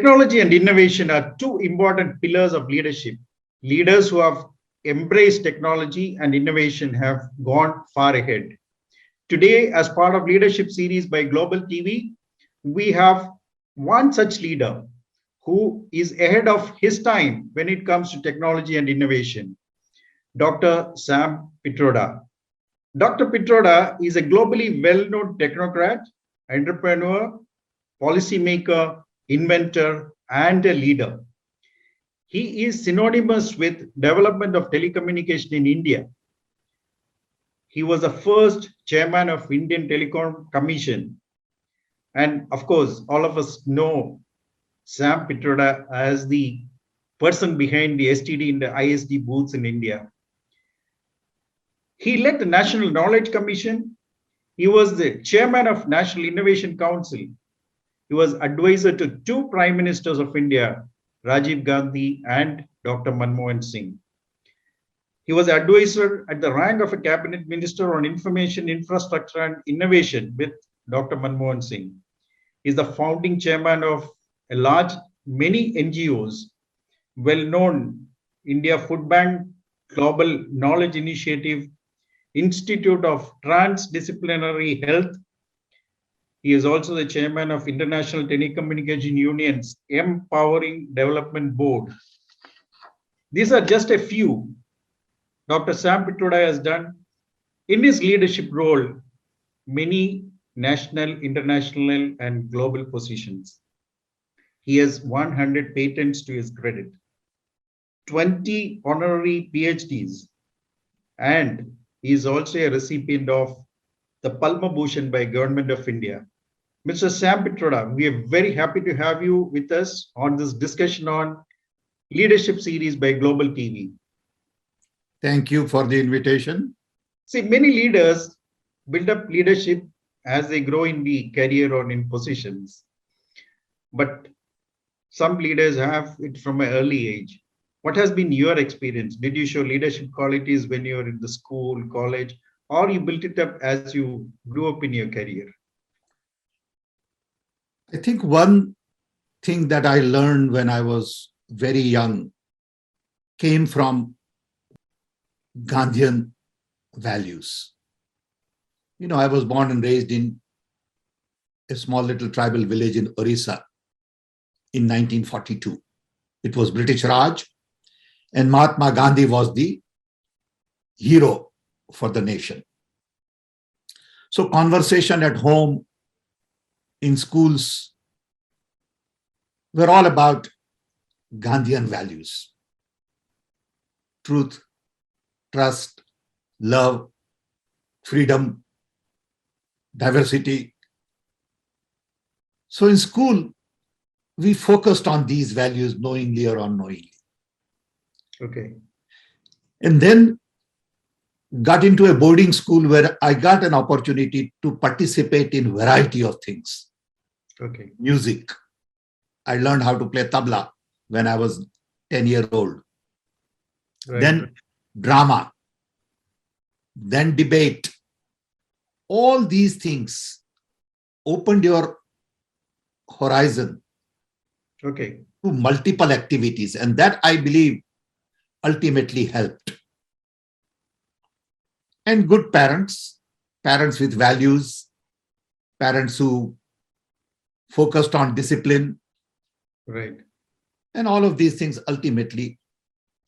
Technology and innovation are two important pillars of leadership. Leaders who have embraced technology and innovation have gone far ahead. Today, as part of leadership series by Global TV, we have one such leader who is ahead of his time when it comes to technology and innovation, Dr. Sam Pitroda. Dr. Pitroda is a globally well-known technocrat, entrepreneur, policymaker, inventor, and a leader. He is synonymous with development of telecommunication in India. He was the first chairman of Indian Telecom Commission. And of course, all of us know Sam Pitroda as the person behind the STD and the ISD booths in India. He led the National Knowledge Commission. He was the chairman of National Innovation Council. He was advisor to two prime ministers of India, Rajiv Gandhi and Dr. Manmohan Singh. He was advisor at the rank of a cabinet minister on information infrastructure and innovation with Dr. Manmohan Singh. He is the founding chairman of many NGOs, well-known India Food Bank, Global Knowledge Initiative, Institute of Transdisciplinary Health. He is also the chairman of International Telecommunication Union's Empowering Development Board. These are just a few Dr. Sam Pitroda has done in his leadership role many national, international, and global positions. He has 100 patents to his credit, 20 honorary PhDs, and he is also a recipient of the Padma Bhushan by Government of India. Mr. Sam Pitroda, we are very happy to have you with us on this discussion on leadership series by Global TV. Thank you for the invitation. See, many leaders build up leadership as they grow in the career or in positions. But some leaders have it from an early age. What has been your experience? Did you show leadership qualities when you were in the school, college, or you built it up as you grew up in your career? I think one thing that I learned when I was very young came from Gandhian values. You know, I was born and raised in a small little tribal village in Orissa in 1942. It was British Raj, and Mahatma Gandhi was the hero for the nation. So conversation at home, in schools, were all about Gandhian values: truth, trust, love, freedom, diversity. So in school, we focused on these values knowingly or unknowingly. Okay. And then got into a boarding school where I got an opportunity to participate in variety of things. Okay. Music. I learned how to play tabla when I was 10 years old. Right. Then drama. Then debate. All these things opened your horizon Okay. to multiple activities. And that, I believe, ultimately helped. And good parents, parents with values, parents who focused on discipline. Right. And all of these things ultimately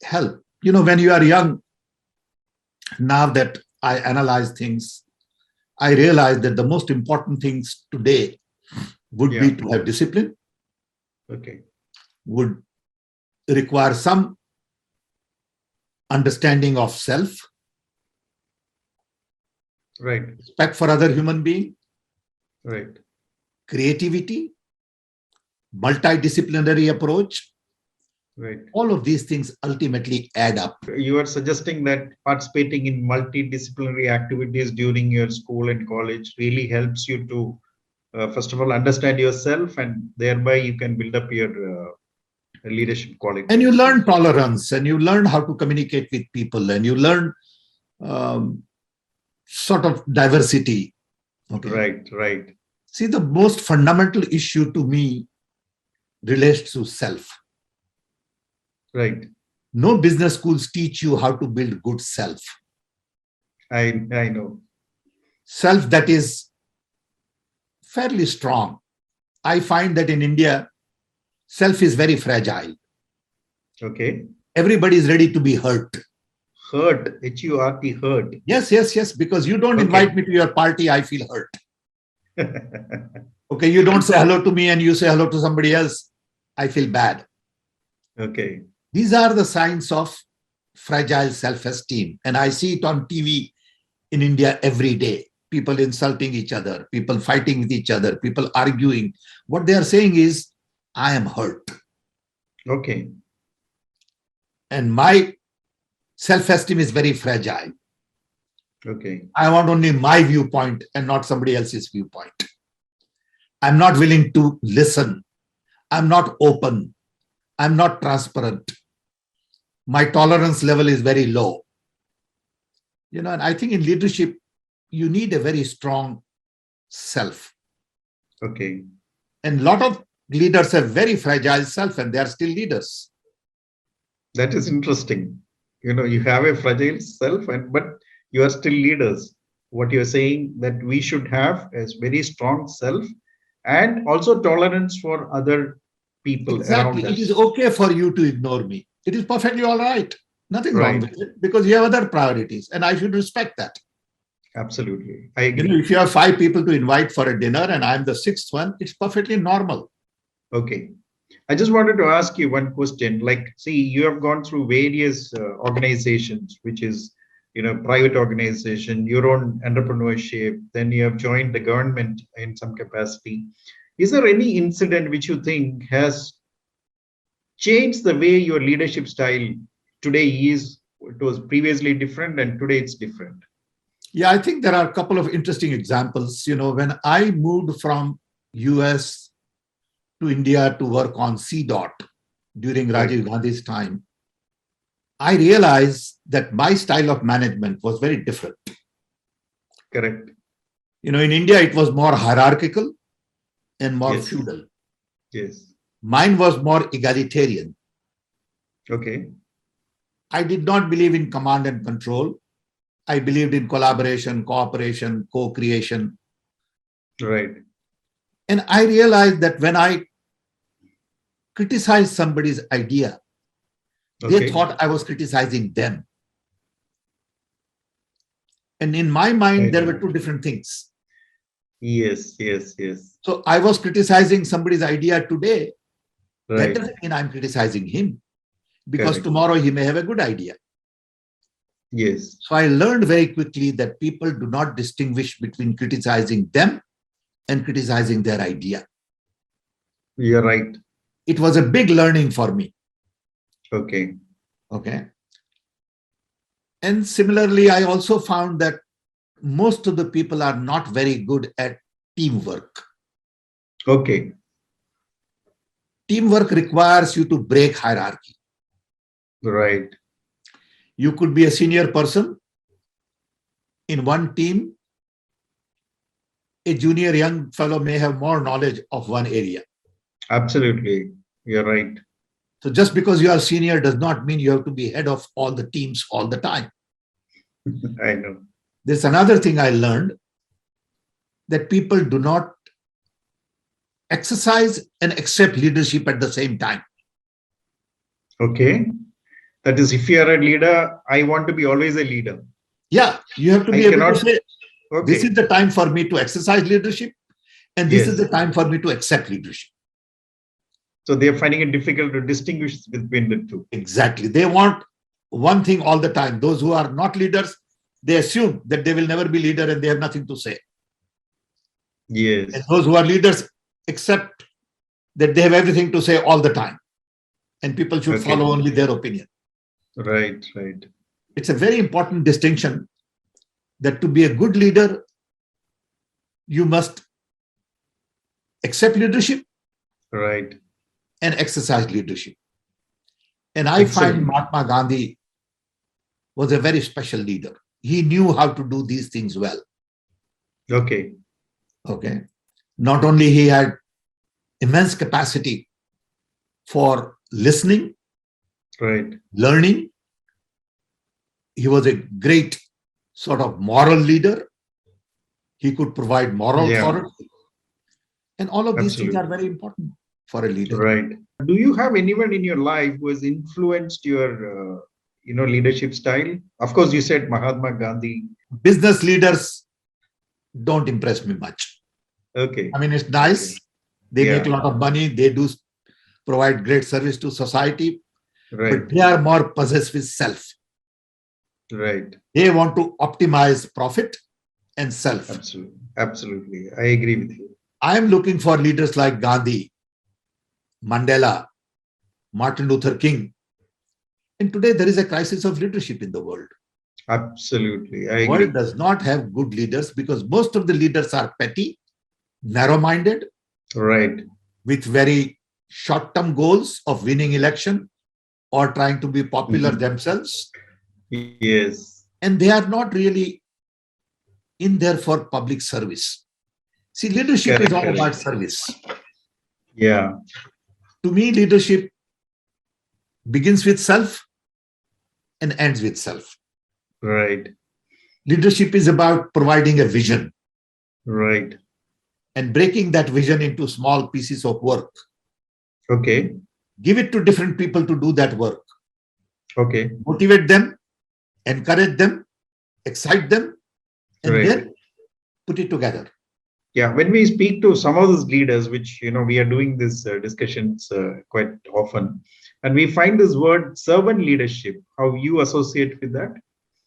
help. You know, when you are young, now that I analyze things, I realize that the most important things today would be to have discipline, Okay. would require some understanding of self, Right. respect for other human beings, Right. creativity, multidisciplinary approach. Right. All of these things ultimately add up. You are suggesting that participating in multidisciplinary activities during your school and college really helps you to, first of all, understand yourself, and thereby you can build up your leadership quality. And you learn tolerance, and you learn how to communicate with people, and you learn sort of diversity. Okay. Right, right. See, the most fundamental issue to me relates to self. Right. No business schools teach you how to build good self. I know. Self that is fairly strong. I find that in India, self is very fragile. Okay. Everybody is ready to be hurt. Hurt. H-U-R-T, hurt. Yes. Because you don't Okay. invite me to your party, I feel hurt. Okay, you don't say hello to me and you say hello to somebody else, I feel bad. Okay. These are the signs of fragile self-esteem. And I see it on TV in India every day. People insulting each other, people fighting with each other, people arguing. What they are saying is, I am hurt. Okay. And my self-esteem is very fragile. Okay. I want only my viewpoint and not somebody else's viewpoint. I'm not willing to listen. I'm not open. I'm not transparent. My tolerance level is very low. And I think in leadership, you need a very strong self. Okay. And a lot of leaders have very fragile self and they are still leaders. That is interesting. You have a fragile self, but you are still leaders. What you're saying that we should have is very strong self and also tolerance for other people Exactly. around It us. is okay for you to ignore me. It is perfectly all right. Nothing wrong Right. with it because you have other priorities and I should respect that. Absolutely. I agree. If you have 5 people to invite for a dinner and I'm the 6th one, it's perfectly normal. Okay. I just wanted to ask you one question. Like, see, you have gone through various organizations, which is, private organization, your own entrepreneurship, then you have joined the government in some capacity. Is there any incident which you think has changed the way your leadership style today is? It was previously different and today it's different. Yeah, I think there are a couple of interesting examples. When I moved from US to India to work on CDOT during Rajiv Gandhi's time, I realized that my style of management was very different. Correct. In India, it was more hierarchical and more Yes. feudal. Yes. Mine was more egalitarian. Okay. I did not believe in command and control. I believed in collaboration, cooperation, co-creation. Right. And I realized that when I criticized somebody's idea, they thought I was criticizing them. And in my mind, there were two different things. Yes. So I was criticizing somebody's idea today. Right. That doesn't mean I'm criticizing him because Correct. tomorrow he may have a good idea. Yes. So I learned very quickly that people do not distinguish between criticizing them and criticizing their idea. You're right. It was a big learning for me. Okay. And similarly, I also found that most of the people are not very good at teamwork. Okay. Teamwork requires you to break hierarchy. Right. You could be a senior person in one team. A junior young fellow may have more knowledge of one area. Absolutely. You're right. So just because you are senior does not mean you have to be head of all the teams all the time. I know. There's another thing I learned, that people do not exercise and accept leadership at the same time. Okay. That is, if you are a leader, I want to be always a leader. Yeah, you have to be able to say, this is the time for me to exercise leadership, and this is the time for me to accept leadership. So they're finding it difficult to distinguish between the two. Exactly. They want one thing all the time. Those who are not leaders, they assume that they will never be leader and they have nothing to say. Yes. And those who are leaders accept that they have everything to say all the time. And people should follow only their opinion. Right. It's a very important distinction that to be a good leader, you must accept leadership. Right. And exercise leadership. And I find Mahatma Gandhi was a very special leader. He knew how to do these things well. Okay. Not only he had immense capacity for listening, Right. learning. He was a great sort of moral leader. He could provide moral Yeah. authority. And all of these things are Absolutely. very important for a leader. Right. Do you have anyone in your life who has influenced your, leadership style? Of course, you said Mahatma Gandhi. Business leaders don't impress me much. Okay. I mean, it's nice. Okay. They make a Yeah. lot of money. They do provide great service to society, Right. but they are more possessed with self. Right. They want to optimize profit and self. Absolutely. Absolutely. I agree with you. I am looking for leaders like Gandhi, Mandela, Martin Luther King. And today there is a crisis of leadership in the world. Absolutely. I The world agree. does not have good leaders because most of the leaders are petty, narrow-minded, Right. with very short-term goals of winning election or trying to be popular Mhm. themselves. Yes. And they are not really in there for public service. See, leadership is Correct. all about Correct. service. Yeah. To me, leadership begins with self and ends with self. Right. Leadership is about providing a vision Right. and breaking that vision into small pieces of work. Okay. Give it to different people to do that work. Okay. Motivate them, encourage them, excite them, and Right. then put it together. Yeah. When we speak to some of those leaders, which, we are doing these discussions quite often, and we find this word servant leadership, how you associate with that?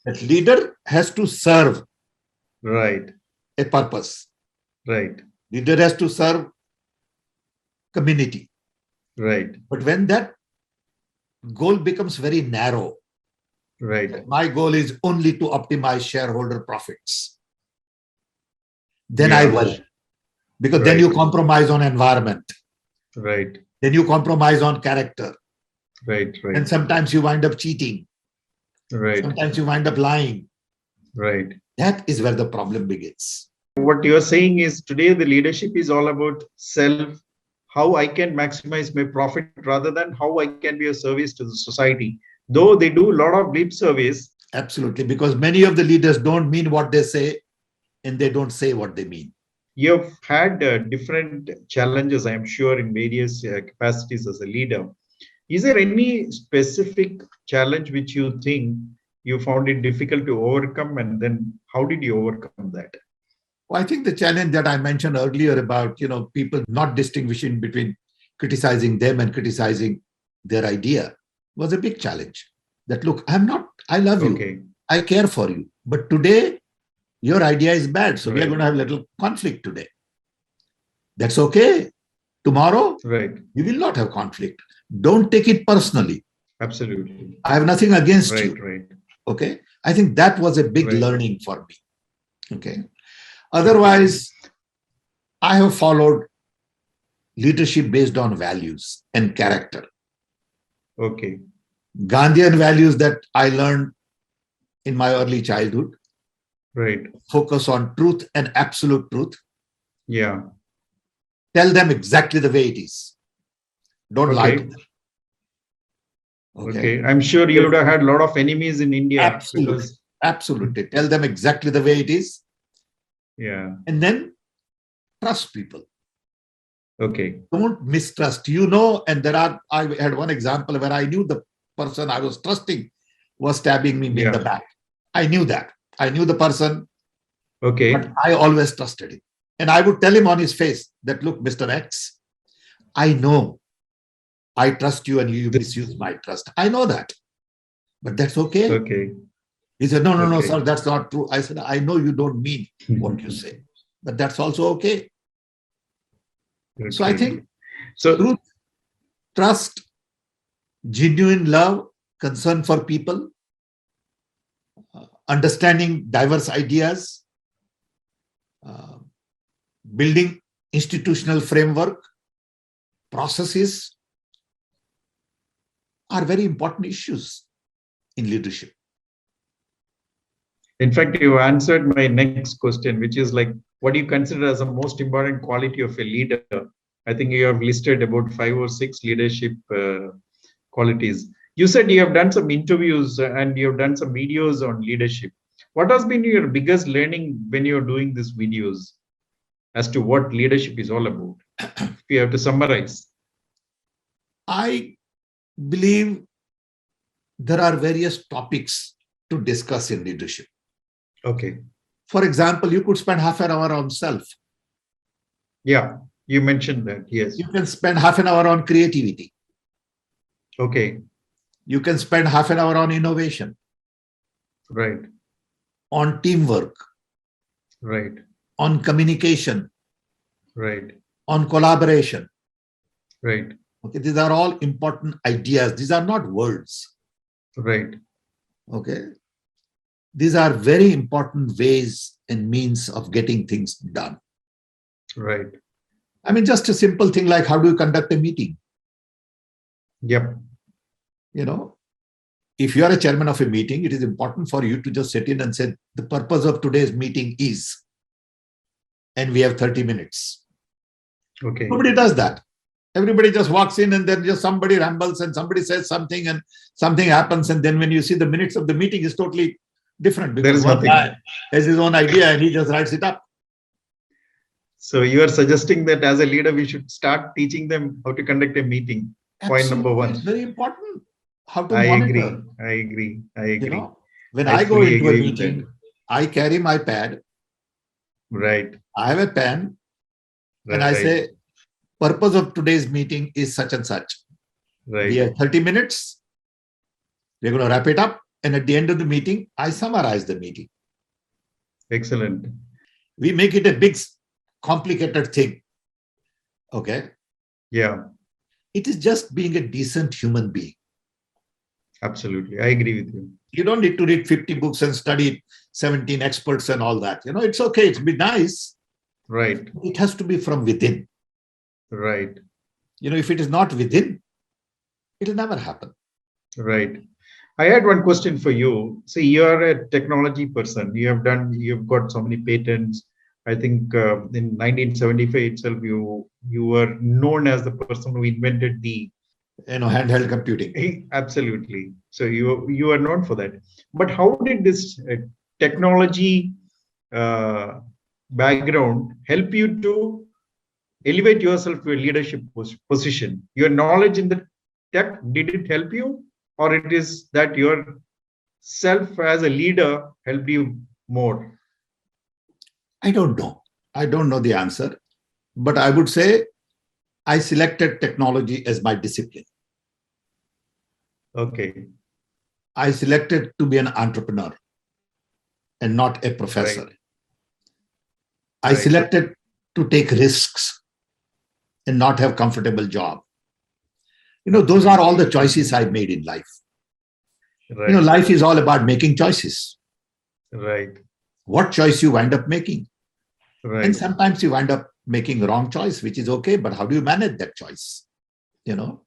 That leader has to serve Right. a purpose. Right. Leader has to serve community. Right. But when that goal becomes very narrow, Right. my goal is only to optimize shareholder profits, then I Yeah. worry. Because then Right. you compromise on environment. Right. Then you compromise on character. Right. And Right. sometimes you wind up cheating. Right. Sometimes you wind up lying. Right. That is where the problem begins. What you're saying is today the leadership is all about self, how I can maximize my profit rather than how I can be a service to the society. Though they do a lot of lip service. Absolutely. Because many of the leaders don't mean what they say and they don't say what they mean. You've had different challenges, I'm sure, in various capacities as a leader. Is there any specific challenge which you think you found it difficult to overcome, and then how did you overcome that? Well, I think the challenge that I mentioned earlier about, people not distinguishing between criticizing them and criticizing their idea was a big challenge. That, look, I love you. Okay. I care for you. But today, your idea is bad. So we are Right. going to have a little conflict today. That's okay. Tomorrow, Right. we will not have conflict. Don't take it personally. Absolutely. I have nothing against Right. you. Right. Okay. I think that was a big Right. learning for me. Okay. Otherwise, I have followed leadership based on values and character. Okay. Gandhian values that I learned in my early childhood Right. focus on truth and absolute truth. Yeah. Tell them exactly the way it is. Don't lie to Okay. them. Okay. I'm sure you would have had a lot of enemies in India. Absolutely. Because, Absolutely. Tell them exactly the way it is. yeah. And then trust people. Okay. Don't mistrust. And I had one example where I knew the person I was trusting was stabbing me in the back. I knew that. I knew the person, Okay. but I always trusted him. And I would tell him on his face that, look, Mr. X, I know I trust you and you misuse my trust. I know that, but that's okay. Okay. He said, no, Okay. sir, that's not true. I said, I know you don't mean what you say, but that's also okay. Okay. So I think So, truth, trust, genuine love, concern for people, understanding diverse ideas, building institutional framework, processes are very important issues in leadership. in fact, you answered my next question, which is like, what do you consider as the most important quality of a leader? I think you have listed about 5 or 6 leadership qualities. You said you have done some interviews and you have done some videos on leadership. What has been your biggest learning when you're doing these videos as to what leadership is all about? If you have to summarize. I believe there are various topics to discuss in leadership. Okay. For example, you could spend half an hour on self. Yeah, you mentioned that. Yes. You can spend half an hour on creativity. Okay. You can spend half an hour on innovation, Right. on teamwork, Right. on communication, Right. on collaboration. Right. Okay, these are all important ideas. These are not words. Right. Okay, these are very important ways and means of getting things done. Right. I mean, just a simple thing like how do you conduct a meeting? Yep. You know, if you are a chairman of a meeting, it is important for you to just sit in and say, the purpose of today's meeting is, and we have 30 minutes. Okay. Nobody does that. Everybody just walks in and then just somebody rambles and somebody says something and something happens. And then when you see the minutes of the meeting is totally different because one guy has his own idea and he just writes it up. So you are suggesting that as a leader, we should start teaching them how to conduct a meeting. Point number one. It's very important how to I monitor. agree. You know, when I I go fully into a agree with meeting, that. I carry my pad, Right. I have a pen, and I Right. say, purpose of today's meeting is such and such. Right. We have 30 minutes. We're going to wrap it up. And at the end of the meeting, I summarize the meeting. Excellent. We make it a big, complicated thing. Okay. Yeah. It is just being a decent human being. Absolutely. I agree with you. You don't need to read 50 books and study 17 experts and all that. You know, it's okay. It's be nice. Right. It has to be from within. Right. You know, if it is not within, it will never happen. Right. I had one question for you. See, you're a technology person. You've got so many patents. I think in 1975 itself, you were known as the person who invented the Handheld computing. absolutely. So you are known for that. But how did this technology background help you to elevate yourself to a leadership position? Your knowledge in the tech, did it help you, or it is that your self as a leader helped you more? I don't know. I don't know the answer, but I would say I selected technology as my discipline. Okay. I selected to be an entrepreneur and not a professor. Right. I selected to take risks and not have comfortable job. You know, those are all the choices I've made in life. Right. You know, life is all about making choices. Right. What choice you wind up making. Right. And sometimes you wind up making the wrong choice, which is okay, but how do you manage that choice? You know,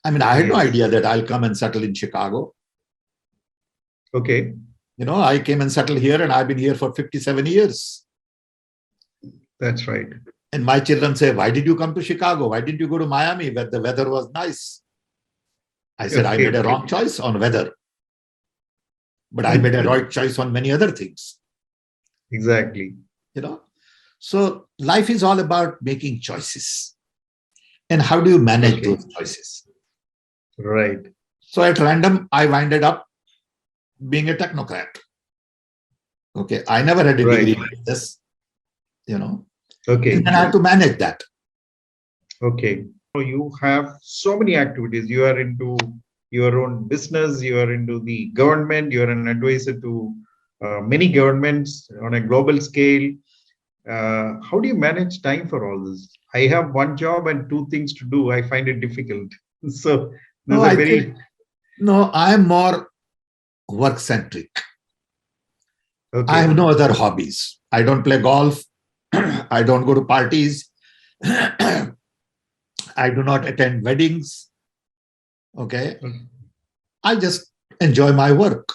I mean, I had no idea that I'll come and settle in Chicago. Okay. You know, I came and settled here and I've been here for 57 years. That's right. And my children say, why did you come to Chicago? Why didn't you go to Miami where the weather was nice? I said, I made a wrong choice on weather, but I made a right choice on many other things. Exactly. You know, so life is all about making choices. And how do you manage those choices? Right. So at random, I winded up being a technocrat. Okay. I never had a degree like this, you know. Okay. And then I have to manage that. Okay. So you have so many activities. You are into your own business. You are into the government. You are an advisor to many governments on a global scale. How do you manage time for all this? I have one job and 2 things to do. I find it difficult. So No, I'm more work-centric. Okay. I have no other hobbies. I don't play golf. I don't go to parties. I do not attend weddings. Okay. I just enjoy my work.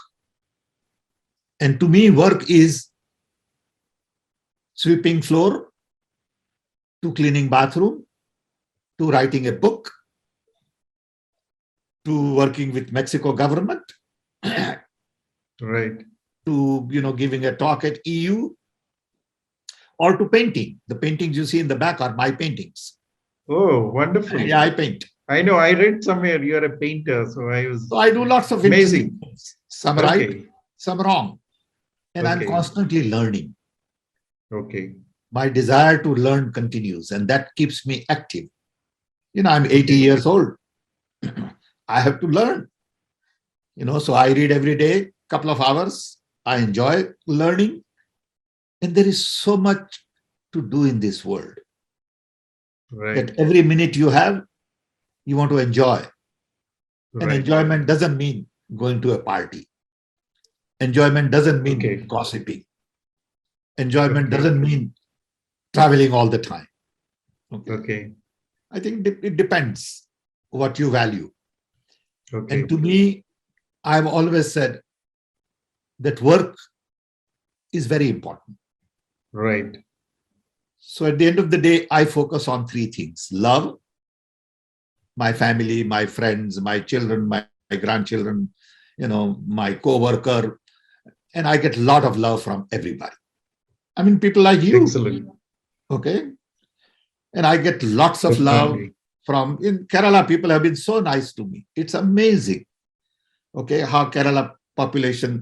And to me, work is sweeping floor to cleaning bathroom to writing a book, to working with Mexico government, Right. to giving a talk at EU, or to painting. The paintings you see in the back are my paintings. Oh, wonderful. Yeah, I paint. I know. I read somewhere you're a painter, so I was. So I do lots of Amazing. interesting things. Some right, Okay. some wrong. And I'm Okay. constantly learning. Okay. My desire to learn continues, and that keeps me active. I'm 80 Okay. years old. I have to learn. So I read every day, couple of hours. I enjoy learning. And there is so much to do in this world Right. that every minute you have, you want to enjoy. And Right. enjoyment doesn't mean going to a party. Enjoyment doesn't mean Okay. gossiping. Enjoyment Okay. doesn't mean traveling all the time. Okay. I think it depends what you value. Okay. And to me, I've always said that work is very important. Right. So at the end of the day, I focus on three things: love, my family, my friends, my children, my grandchildren, my co-worker, and I get a lot of love from everybody. I mean, people like you. Excellent. Okay. And I get lots of love Definitely. from, in Kerala, people have been so nice to me. It's amazing. Okay. How Kerala population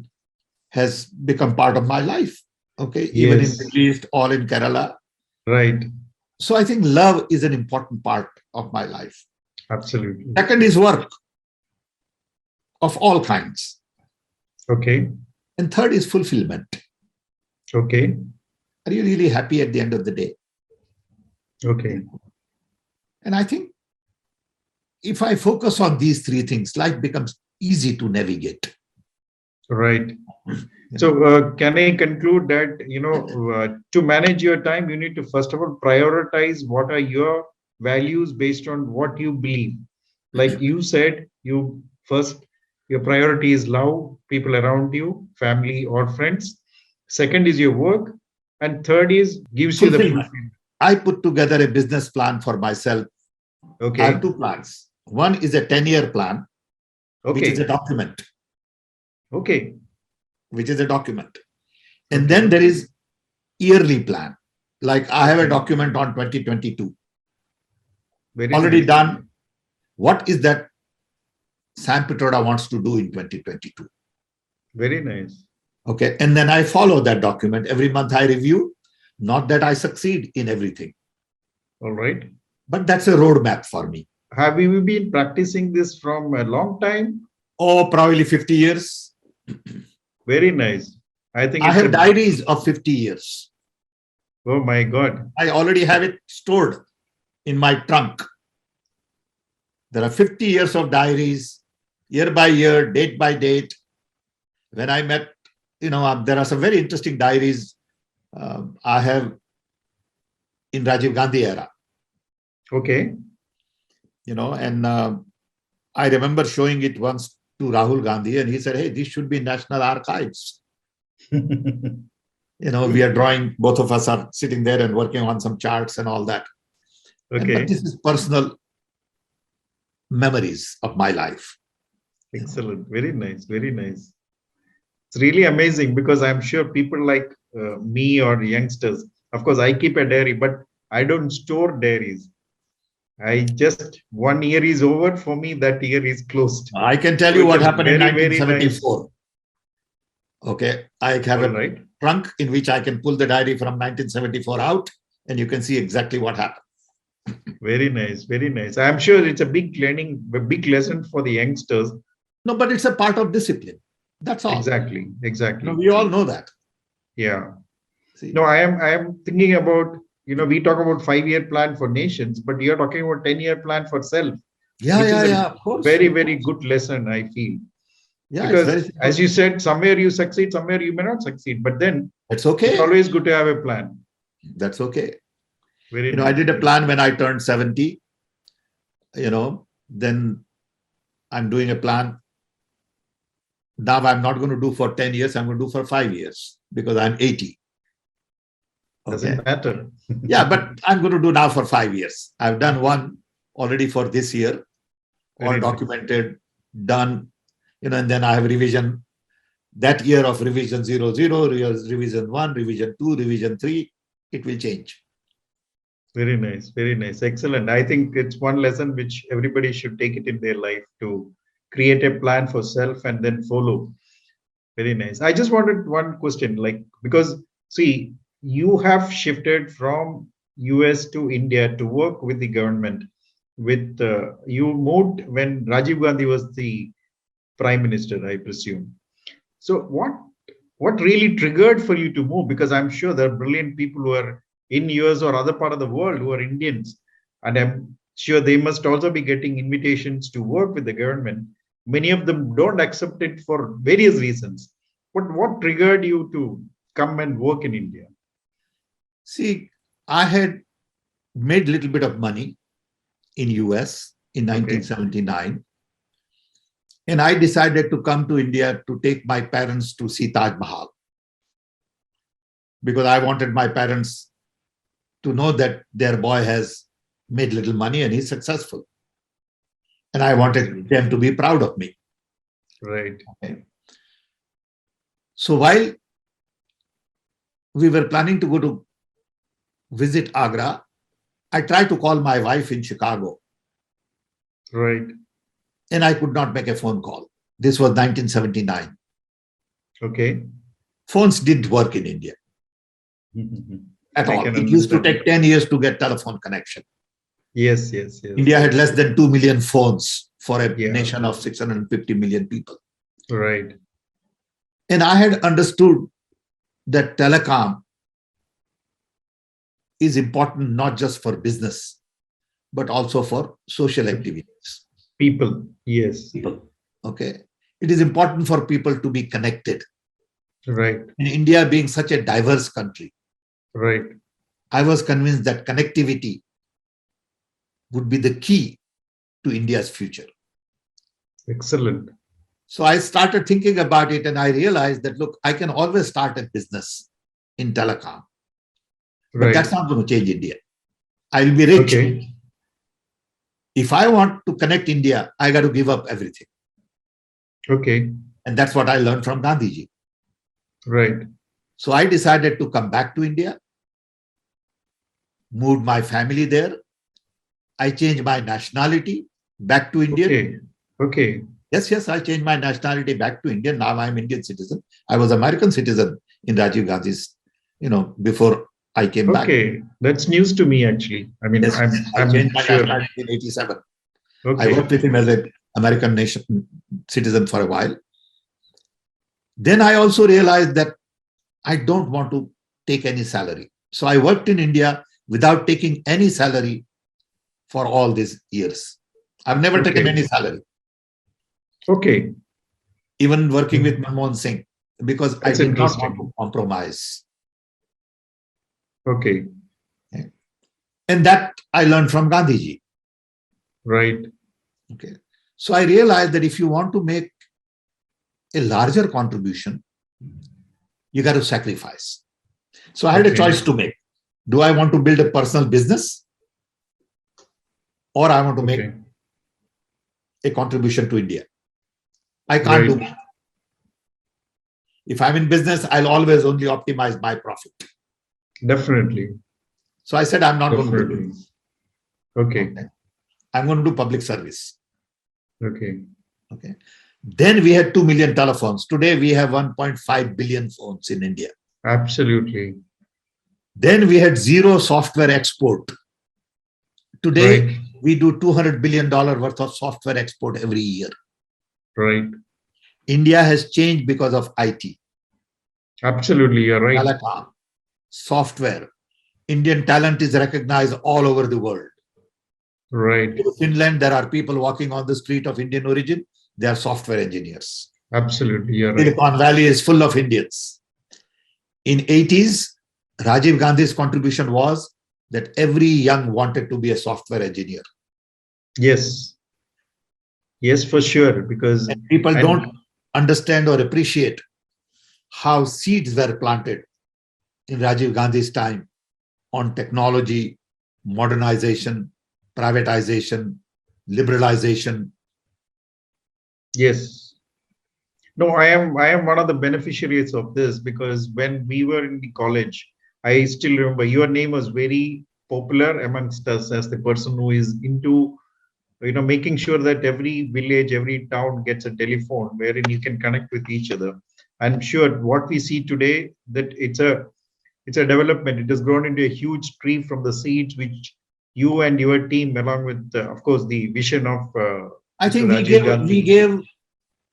has become part of my life. Okay. Even in Yes. Middle East, all in Kerala. Right. So I think love is an important part of my life. Absolutely. Second is work of all kinds. Okay. And third is fulfillment. Okay. Are you really happy at the end of the day? Okay. And I think if I focus on these three things, life becomes easy to navigate. Right. So can I conclude that, to manage your time, you need to first of all prioritize what are your values based on what you believe. Like you said, your priority is love, people around you, family or friends. Second is your work. And third is gives you the Fulfillment. fulfillment. I put together a business plan for myself. I Okay. have two plans. One is a 10-year plan, which is a Okay. document, Okay. which is a document. And Okay. then there is yearly plan. Like I have a Okay. document on 2022, Very already nice. done. What is that Sam Pitroda wants to do in 2022? Very nice. Okay. And then I follow that document. Every month I review. Not that I succeed in everything, All right. but that's a roadmap for me. Have you been practicing this from a long time? Oh, probably 50 years. Very nice. I think I it's have diaries of 50 years. Oh my God. I already have it stored in my trunk. There are 50 years of diaries, year by year, date by date. When I met, there are some very interesting diaries I have in Rajiv Gandhi era. Okay. And I remember showing it once to Rahul Gandhi, and he said, "Hey, this should be National Archives." We are drawing, both of us are sitting there and working on some charts and all that. Okay. But this is personal memories of my life. Excellent. Very nice. Very nice. It's really amazing because I'm sure people like me or youngsters, of course, I keep a diary, but I don't store diaries. I just, 1 year is over for me, that year is closed. I can tell So you it what is happened in very, very 1974. Okay, I have All a right. trunk in which I can pull the diary from 1974 out, and you can see exactly what happened. Very nice. Very nice. I'm sure it's a big lesson for the youngsters. No, but it's a part of discipline. That's all. Exactly. Exactly. We all know that. Yeah. See? No, I am thinking about, we talk about 5-year plan for nations, but you're talking about 10-year plan for self. Yeah, which is a of course. very, very good lesson, I feel. Yeah, because it's very as you said, somewhere you succeed, somewhere you may not succeed, but then it's okay. It's always good to have a plan. That's okay. Very nice. I did a plan when I turned 70. Then I'm doing a plan. Now I'm not going to do for 10 years. I'm going to do for 5 years because I'm 80. Okay. Doesn't matter. Yeah, but I'm going to do now for 5 years. I've done one already for this year, all Very nice. documented, done, and then I have revision that year of revision 00, revision 1, revision 2, revision 3, it will change. Very nice. Very nice. Excellent. I think it's one lesson which everybody should take it in their life to create a plan for self and then follow. Very nice. I just wanted one question, like, because see, you have shifted from US to India to work with the government. With you moved when Rajiv Gandhi was the prime minister, I presume. So what really triggered for you to move? Because I'm sure there are brilliant people who are in US or other part of the world who are Indians, and I'm sure they must also be getting invitations to work with the government. Many of them don't accept it for various reasons. But what triggered you to come and work in India? See, I had made a little bit of money in US in 1979. And I decided to come to India to take my parents to see Taj Mahal. Because I wanted my parents to know that their boy has made little money and he's successful. And I wanted them to be proud of me. Right. Okay. So while we were planning to go to visit Agra, I tried to call my wife in Chicago. Right. And I could not make a phone call. This was 1979. Okay. Phones didn't work in India at all. It used to take 10 years to get telephone connection. Yes, yes, yes. India had less than 2 million phones for a nation of 650 million people. Right. And I had understood that telecom is important not just for business, but also for social activities. People, yes. People. Okay. It is important for people to be connected. Right. In India being such a diverse country, right, I was convinced that connectivity would be the key to India's future. Excellent. So I started thinking about it and I realized that, look, I can always start a business in telecom, but that's not going to change India. I will be rich. Okay. If I want to connect India, I got to give up everything. Okay. And that's what I learned from Gandhiji. Right. So I decided to come back to India, moved my family there. I changed my nationality back to India. Okay. Okay. Yes, I changed my nationality back to India. Now I'm Indian citizen. I was American citizen in Rajiv Gandhi's, before I came back. Okay, that's news to me actually. I mean, Yes, I changed my sure. nationality in 87. Okay. I worked with him as an American citizen for a while. Then I also realized that I don't want to take any salary. So I worked in India without taking any salary for all these years. I've never taken any salary. Okay. Even working with Manmohan Singh, because That's I did not want to compromise. Okay. And that I learned from Gandhiji. Right. Okay. So I realized that if you want to make a larger contribution, you got to sacrifice. So I had a choice to make. Do I want to build a personal business or I want to make a contribution to India? I can't do that. If I'm in business, I'll always only optimize my profit. Definitely. So I said, I'm not going to do this. Okay. I'm going to do public service. Okay. Then we had 2 million telephones. Today we have 1.5 billion phones in India. Absolutely. Then we had zero software export. Today we do $200 billion worth of software export every year. Right. India has changed because of IT. Absolutely, you're right. Telecom, software. Indian talent is recognized all over the world. Right. In Finland, there are people walking on the street of Indian origin. They are software engineers. Absolutely, you're right. Silicon Valley is full of Indians. In 80s, Rajiv Gandhi's contribution was that every young wanted to be a software engineer. Yes. Yes, for sure. Because people don't understand or appreciate how seeds were planted in Rajiv Gandhi's time on technology, modernization, privatization, liberalization. Yes. No, I am one of the beneficiaries of this because when we were in the college, I still remember your name was very popular amongst us as the person who is into making sure that every village, every town gets a telephone wherein you can connect with each other. I'm sure what we see today that it's a development. It has grown into a huge tree from the seeds which you and your team, along with of course the vision of I Mr. think Rajiv we Gandhi. gave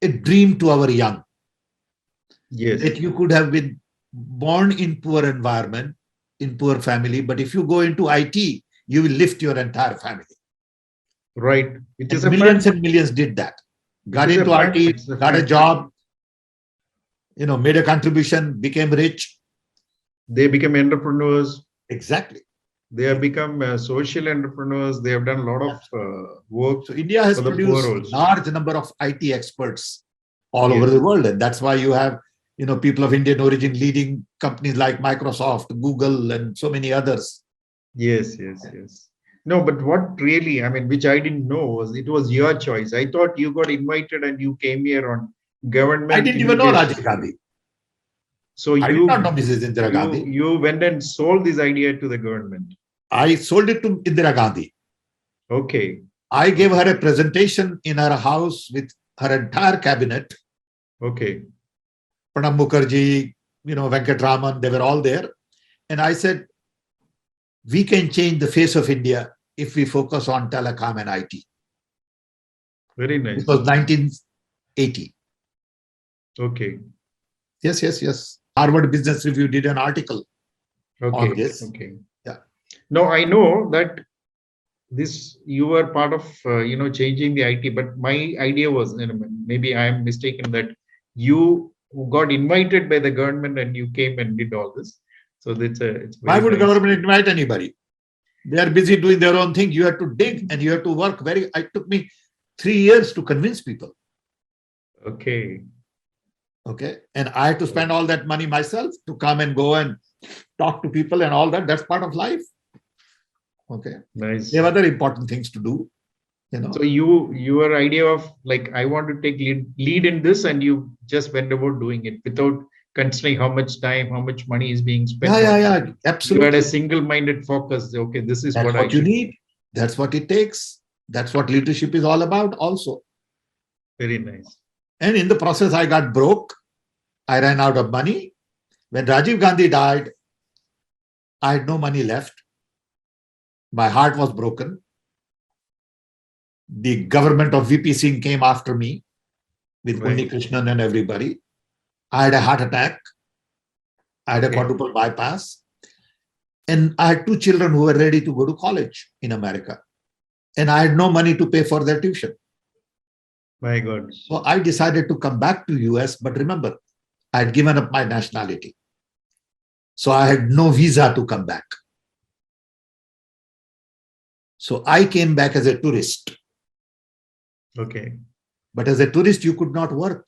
a dream to our young Yes, that you could have been born in poor environment, in poor family, but if you go into IT, you will lift your entire family. right. Which is And a fact. and millions did that. Which Got is a into fact. IT, It's a got a fact. job, made a contribution, became rich. They become entrepreneurs. Exactly. They have become social entrepreneurs. They have done a lot of work So India has for the poor produced also. large number of IT experts all over Yes, the world. And that's why you have, people of Indian origin leading companies like Microsoft, Google, and so many others. yes. No, but what really, I mean, which I didn't know was it was your choice. I thought you got invited and you came here on I government didn't even know Rajiv invitation. Gandhi. So I did not know you Mrs. Indira you Gandhi. you went and sold this idea to the government. I sold it to Indira Gandhi. Okay, I gave her a presentation in her house with her entire cabinet. okay, Pranab Mukherjee, Venkatraman, they were all there. And I said, we can change the face of India if we focus on telecom and IT. very It nice. was 1980. Okay, Yes. Harvard Business Review did an article on okay, this. okay. Yeah. Now I know that this you were part of changing the IT, but my idea was maybe I am mistaken that you got invited by the government and you came and did all this. So it's Why very would nice. government invite anybody? They are busy doing their own thing. You have to dig and you have to work it took me 3 years to convince people. Okay. Okay. And I had to spend all that money myself to come and go and talk to people and all that. That's part of life. Okay. Nice. There are other important things to do. So your idea of like I want to take lead in this, and you just went about doing it without considering how much time, how much money is being spent on. Yeah. You had Absolutely. a single-minded focus. Okay, this is That's what I what you should do. need. That's what it takes. That's what leadership is all about also. Very nice. And in the process, I got broke. I ran out of money. When Rajiv Gandhi died, I had no money left. My heart was broken. The government of VP Singh came after me with Right. Unnikrishnan and everybody. I had a heart attack. I had a Okay. quadruple bypass. And I had two children who were ready to go to college in America. And I had no money to pay for their tuition. My God. So I decided to come back to US. But remember, I had given up my nationality. So I had no visa to come back. So I came back as a tourist. Okay. But as a tourist, you could not work.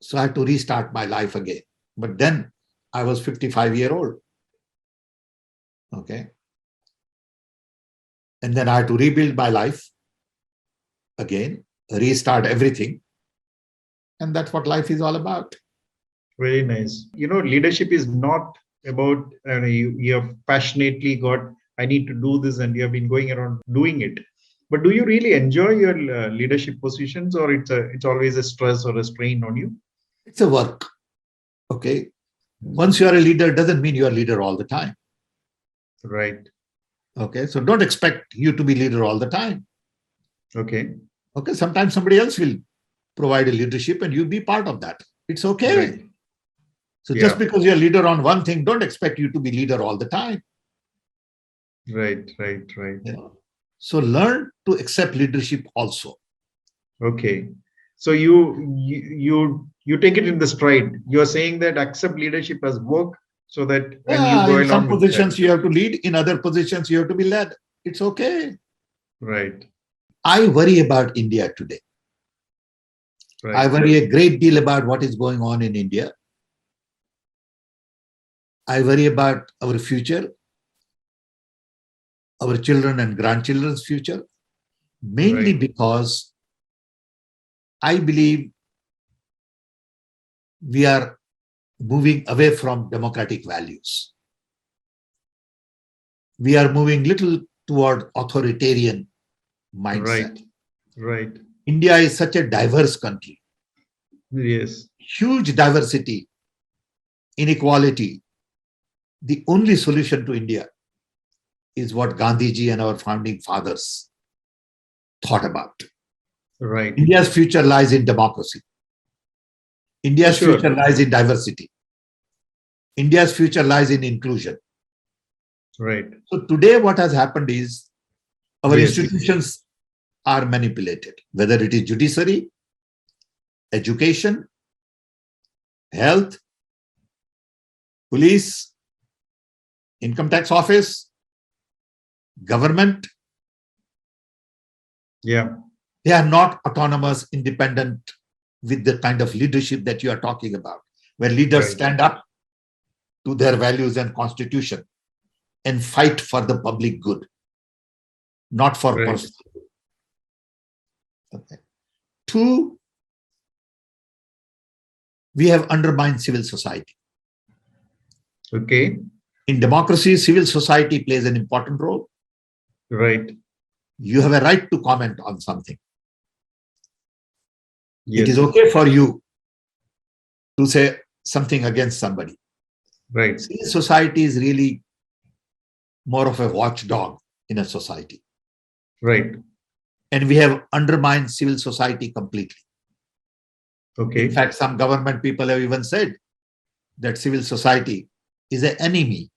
So I had to restart my life again. But then I was 55-year-old. Okay. And then I had to rebuild my life again, restart everything. And that's what life is all about. Very nice. Leadership is not about you have passionately got, I need to do this, and you have been going around doing it. But do you really enjoy your leadership positions, or it's always a stress or a strain on you? It's a work. Okay. Once you are a leader, it doesn't mean you are a leader all the time. Right. Okay. So don't expect you to be leader all the time. Okay. Okay. Sometimes somebody else will provide a leadership and you be part of that. It's okay. Right. So just because you're a leader on one thing, don't expect you to be leader all the time. Right. So learn to accept leadership also. Okay. So you take it in the stride. You're saying that accept leadership as work, so that when you go in some along with positions that. you have to lead, in other positions you have to be led. It's okay. Right. I worry about India today. Right. I worry a great deal about what is going on in India. I worry about our future. our children and grandchildren's future, mainly Right. because I believe we are moving away from democratic values. We are moving little toward authoritarian mindset. Right. Right. India is such a diverse country, Yes. huge diversity, inequality. The only solution to India is what Gandhiji and our founding fathers thought about. Right. India's future lies in democracy. For India's sure. future lies in diversity. India's future lies in inclusion. Right. So today what has happened is our Yes. institutions are manipulated, whether it is judiciary, education, health, police, income tax office, government. Yeah. They are not autonomous, independent with the kind of leadership that you are talking about, where leaders Right. stand up to their values and constitution and fight for the public good, not for Right. personal. Okay. Two, we have undermined civil society. Okay. In democracy, civil society plays an important role. Right. You have a right to comment on something. It is Yes. okay for you to say something against somebody. Right. Civil society is really more of a watchdog in a society. Right. And we have undermined civil society completely. Okay. In fact, some government people have even said that civil society is an enemy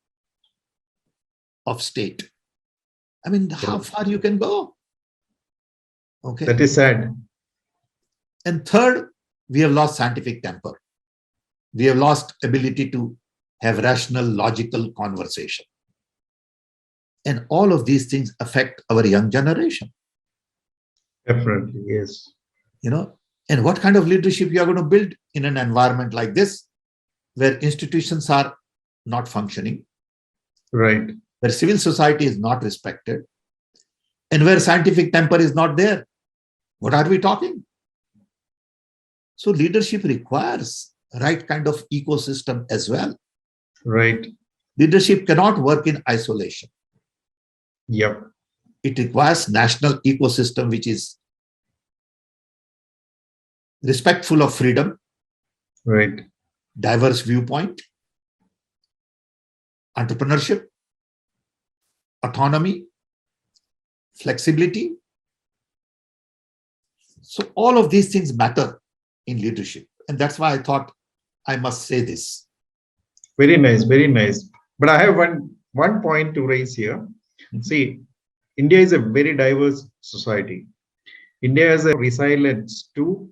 of state. I mean, how far you can go? Okay. That is sad. And third, we have lost scientific temper. We have lost ability to have rational, logical conversation. And all of these things affect our young generation. Definitely. Yes. You know, and what kind of leadership you are going to build in an environment like this, where institutions are not functioning, Right. where civil society is not respected, and where scientific temper is not there? What are we talking? So leadership requires right kind of ecosystem as well. Right. Leadership cannot work in isolation. Yep. It requires national ecosystem which is respectful of freedom, Right. diverse viewpoint, entrepreneurship, autonomy, flexibility. So all of these things matter in leadership. And that's why I thought I must say this. Very nice. Very nice. But I have one point to raise here. See, India is a very diverse society. India has a resilience to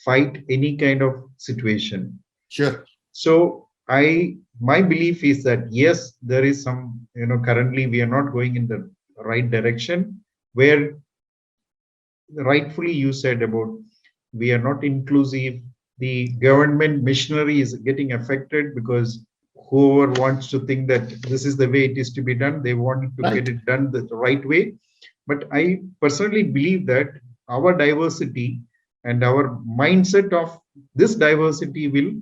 fight any kind of situation. Sure. So my belief is that yes, there is some, currently we are not going in the right direction, where rightfully you said about we are not inclusive. The government machinery is getting affected because whoever wants to think that this is the way it is to be done, they want to get it done the right way. But I personally believe that our diversity and our mindset of this diversity will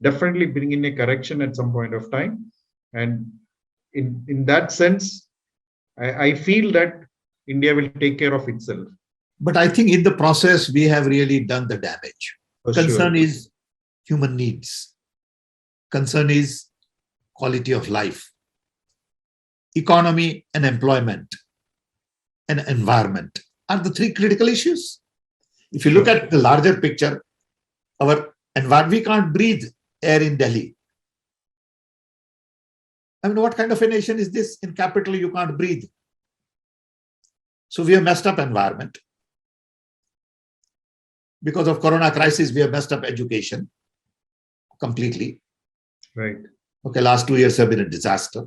definitely bring in a correction at some point of time. And in that sense, I feel that India will take care of itself. But I think in the process, we have really done the damage. For Concern sure. is human needs. Concern is quality of life, economy and employment, and environment are the three critical issues. If you look at the larger picture, our environment, we can't breathe air in Delhi. I mean, what kind of a nation is this? In capital, you can't breathe. So we have messed up environment. Because of corona crisis, we have messed up education completely. Right. Okay, last 2 years have been a disaster.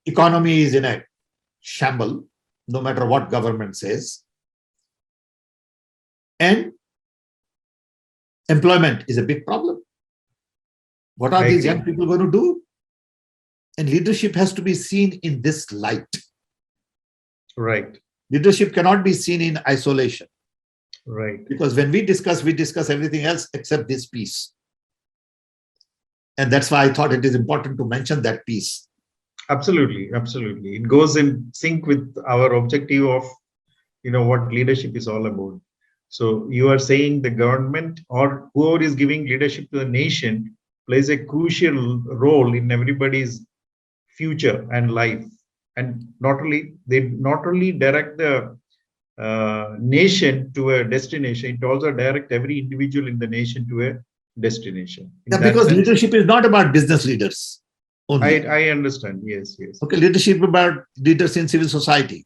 Economy is in a shamble, no matter what government says. And employment is a big problem. What are these young people going to do? And leadership has to be seen in this light. Right. Leadership cannot be seen in isolation. Right. Because when we discuss everything else except this piece. And that's why I thought it is important to mention that piece. Absolutely. Absolutely. It goes in sync with our objective of, what leadership is all about. So you are saying the government or whoever is giving leadership to the nation plays a crucial role in everybody's future and life. And they not only direct the nation to a destination, it also direct every individual in the nation to a destination. In Yeah, that because sense, leadership is not about business leaders only. I understand. Yes, yes. Okay, leadership about leaders in civil society,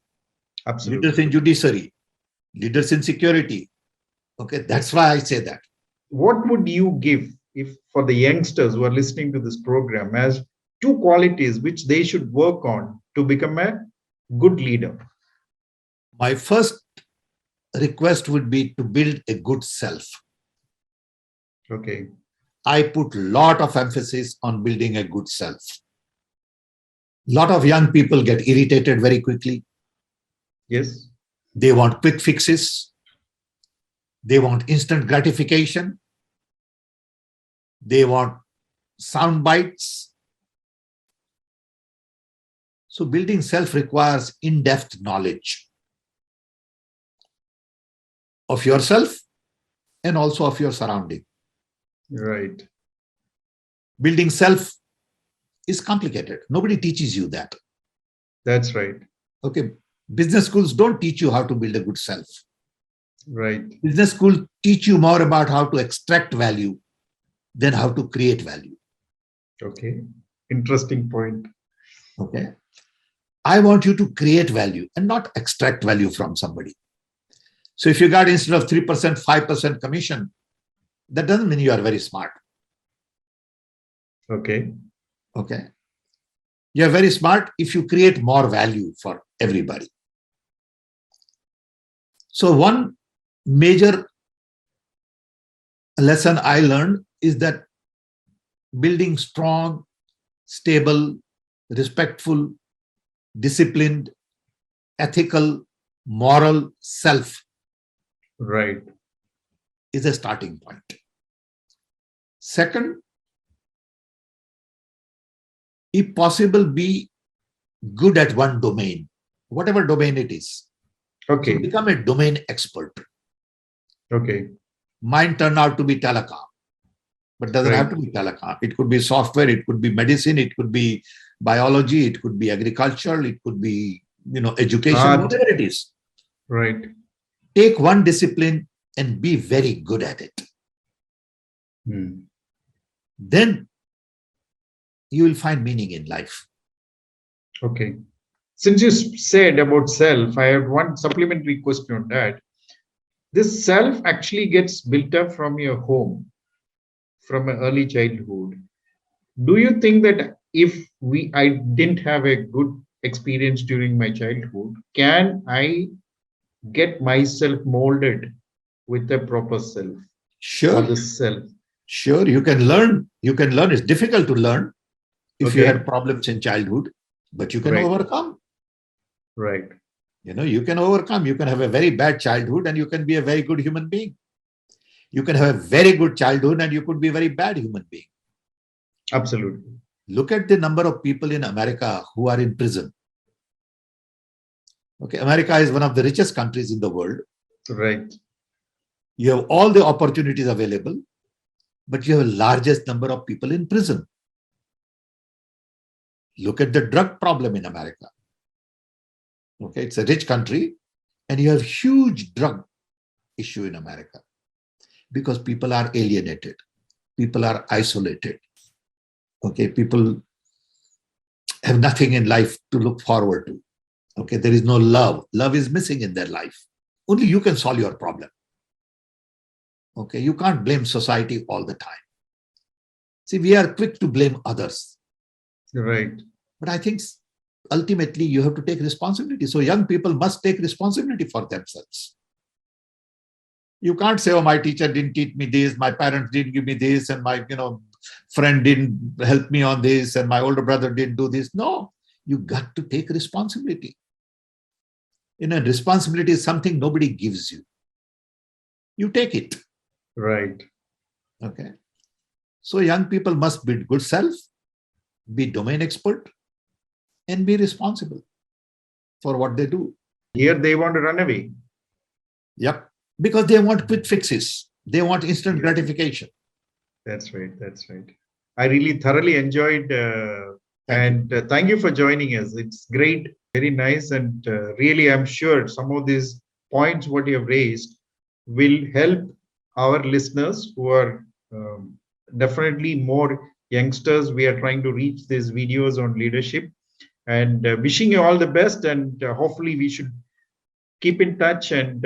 Absolutely. leaders in judiciary, leaders in security. Okay, that's why I say that. What would you give if for the youngsters who are listening to this program as two qualities which they should work on to become a good leader? My first request would be to build a good self. Okay. I put a lot of emphasis on building a good self. A lot of young people get irritated very quickly. Yes. They want quick fixes. They want instant gratification. They want sound bites. So building self requires in-depth knowledge of yourself and also of your surrounding. Right. Building self is complicated. Nobody teaches you that. That's right. Okay. Business schools don't teach you how to build a good self. Right. Business schools teach you more about how to extract value than how to create value. Okay. Interesting point. Okay. I want you to create value and not extract value from somebody. So if you got instead of 3%, 5% commission, that doesn't mean you are very smart. Okay. Okay. You're very smart if you create more value for everybody. So one major lesson I learned is that building strong, stable, respectful, disciplined, ethical, moral self Right. is a starting point. Second, if possible, be good at one domain, whatever domain it is. Okay. So become a domain expert. Okay. Mine turned out to be telecom, but doesn't have to be telecom. It could be software, it could be medicine, it could be biology, it could be agriculture, it could be, education, whatever it is. Right. Take one discipline and be very good at it. Then you will find meaning in life. Okay. Since you said about self, I have one supplementary question on that. This self actually gets built up from your home, from an early childhood. Do you think that if I didn't have a good experience during my childhood, can I get myself molded with a proper self? Sure. Or the self? Sure, you can learn. You can learn. It's difficult to learn if you had problems in childhood, but you can overcome. Right. You can overcome. You can have a very bad childhood and you can be a very good human being. You can have a very good childhood and you could be a very bad human being. Absolutely. Look at the number of people in America who are in prison. Okay, America is one of the richest countries in the world. Right. You have all the opportunities available, but you have the largest number of people in prison. Look at the drug problem in America. Okay, it's a rich country and you have huge drug issue in America because people are alienated. People are isolated. Okay, people have nothing in life to look forward to. Okay, there is no love. Love is missing in their life. Only you can solve your problem. Okay, you can't blame society all the time. See, we are quick to blame others. Right. But I think ultimately you have to take responsibility. So young people must take responsibility for themselves. You can't say, oh, my teacher didn't teach me this, my parents didn't give me this, and my friend didn't help me on this and my older brother didn't do this. No, you got to take responsibility. Responsibility is something nobody gives you. You take it. Right. Okay. So young people must be good self, be domain expert, and be responsible for what they do. Here they want to run away. Yep. Because they want quick fixes. They want instant Yeah. gratification. That's right. That's right. I really thoroughly enjoyed thank you for joining us. It's great, very nice. And really, I'm sure some of these points, what you have raised, will help our listeners who are definitely more youngsters. We are trying to reach these videos on leadership, and wishing you all the best. And hopefully, we should keep in touch. And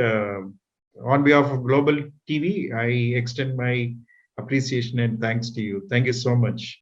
on behalf of Global TV, I extend my appreciation and thanks to you. Thank you so much.